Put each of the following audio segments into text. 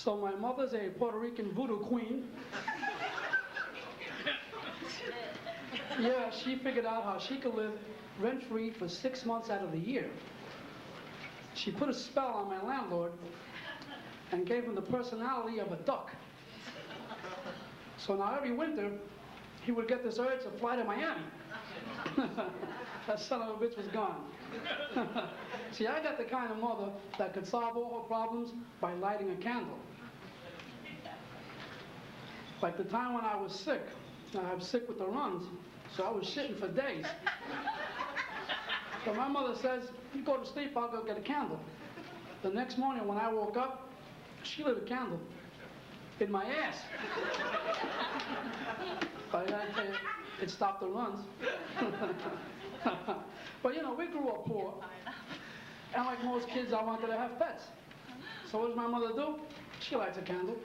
So my mother's a Puerto Rican voodoo queen. Yeah, she figured out how she could live rent-free for 6 months out of the year. She put a spell on my landlord and gave him the personality of a duck. So now every winter, he would get this urge to fly to Miami. That son of a bitch was gone. See, I got the kind of mother that could solve all her problems by lighting a candle. Like the time when I was sick. I was sick with the runs, so I was shitting for days. So my mother says, you go to sleep, I'll go get a candle. The next morning when I woke up, she lit a candle in my ass. But I gotta tell you, it stopped the runs. But you know, we grew up poor. And like most kids, I wanted to have pets. So what does my mother do? She lights a candle.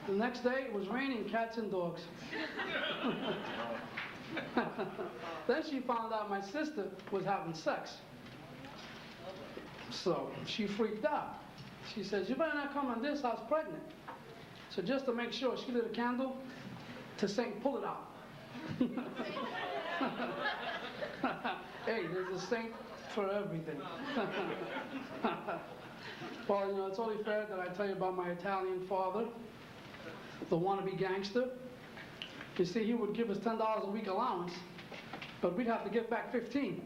The next day, it was raining cats and dogs. Then she found out my sister was having sex. So she freaked out. She says, you better not come in this house pregnant. So just to make sure, she lit a candle to sing, pull it out. Hey, there's a saint for everything. Well, you know, it's only fair that I tell you about my Italian father, the wannabe gangster. You see, he would give us $10 a week allowance, but we'd have to give back 15.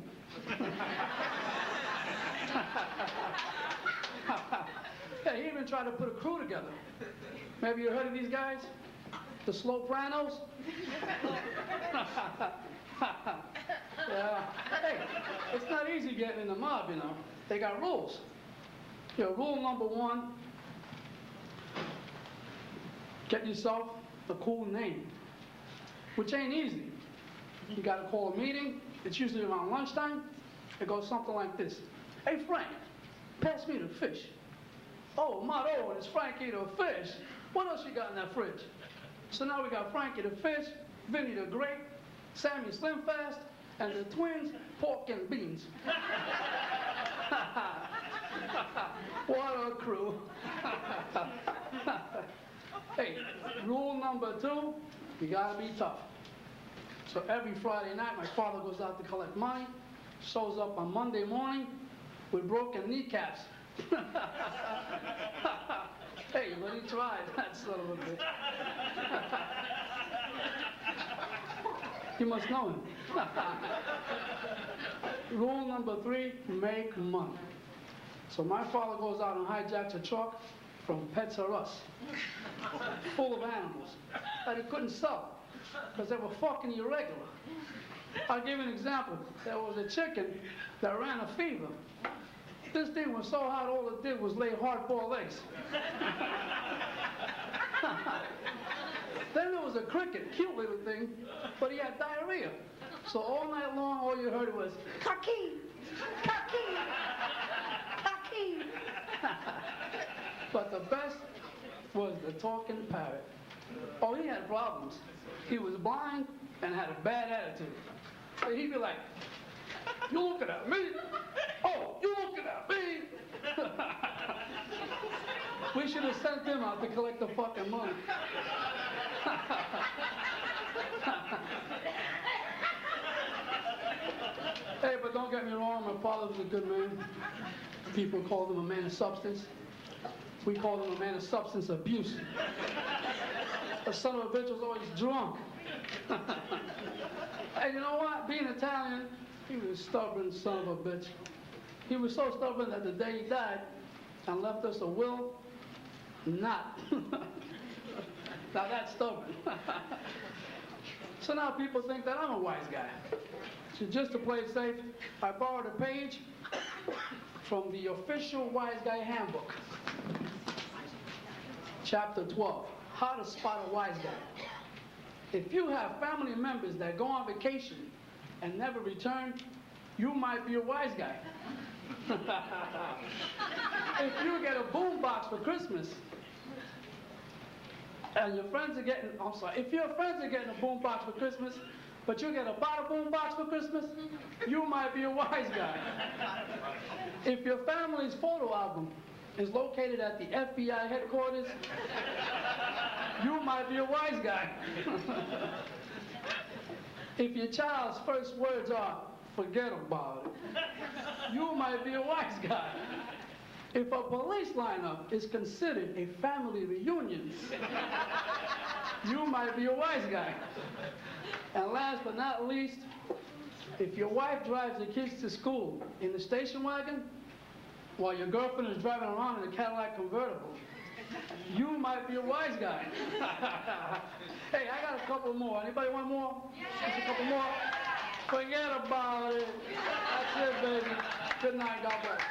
Yeah, he even tried to put a crew together. Maybe you heard of these guys? The Slopranos? Yeah. Hey, it's not easy getting in the mob, you know. They got rules. You know, rule number 1, get yourself a cool name, which ain't easy. You gotta call a meeting. It's usually around lunchtime. It goes something like this. Hey, Frank, pass me the fish. Oh, Mato, it's Frankie the fish. What else you got in that fridge? So now we got Frankie the fish, Vinny the grape, Sammy Slim Fast, and the twins, pork and beans. What a crew. Hey, rule number 2, you gotta be tough. So every Friday night, my father goes out to collect money, shows up on Monday morning with broken kneecaps. Hey, but he tried, that son of a bitch. You must know him. Rule number 3, make money. So my father goes out and hijacks a truck from Pets R Us, full of animals that he couldn't sell because they were fucking irregular. I'll give you an example. There was a chicken that ran a fever. This thing was so hot, all it did was lay hard-boiled eggs. Then there was a cricket, cute little thing, but he had diarrhea. So all night long, all you heard was, "Kaki, kaki, kaki." But the best was the talking parrot. Oh, he had problems. He was blind and had a bad attitude. So he'd be like, "You looking at me? Oh, you looking at me?" We should have sent him out to collect the fucking money. Hey, but don't get me wrong, my father was a good man. People called him a man of substance. We called him a man of substance abuse. The son of a bitch was always drunk. And you know what? Being Italian, he was a stubborn son of a bitch. He was so stubborn that the day he died and left us a will, not. Now that's stubborn. So now people think that I'm a wise guy. So just to play it safe, I borrowed a page from the official Wise Guy Handbook. Chapter 12, how to spot a wise guy. If you have family members that go on vacation and never return, you might be a wise guy. If you get a boombox for Christmas, and your friends are getting, if your friends are getting a boombox for Christmas, but you get a bottle boombox for Christmas, you might be a wise guy. If your family's photo album is located at the FBI headquarters, you might be a wise guy. If your child's first words are, forget about it, you might be a wise guy. If a police lineup is considered a family reunion, you might be a wise guy. And last but not least, if your wife drives the kids to school in the station wagon, while your girlfriend is driving around in a Cadillac convertible, you might be a wise guy. Hey, I got a couple more. Anybody want more? Just a couple more? Forget about it. That's it, baby. Good night. God bless.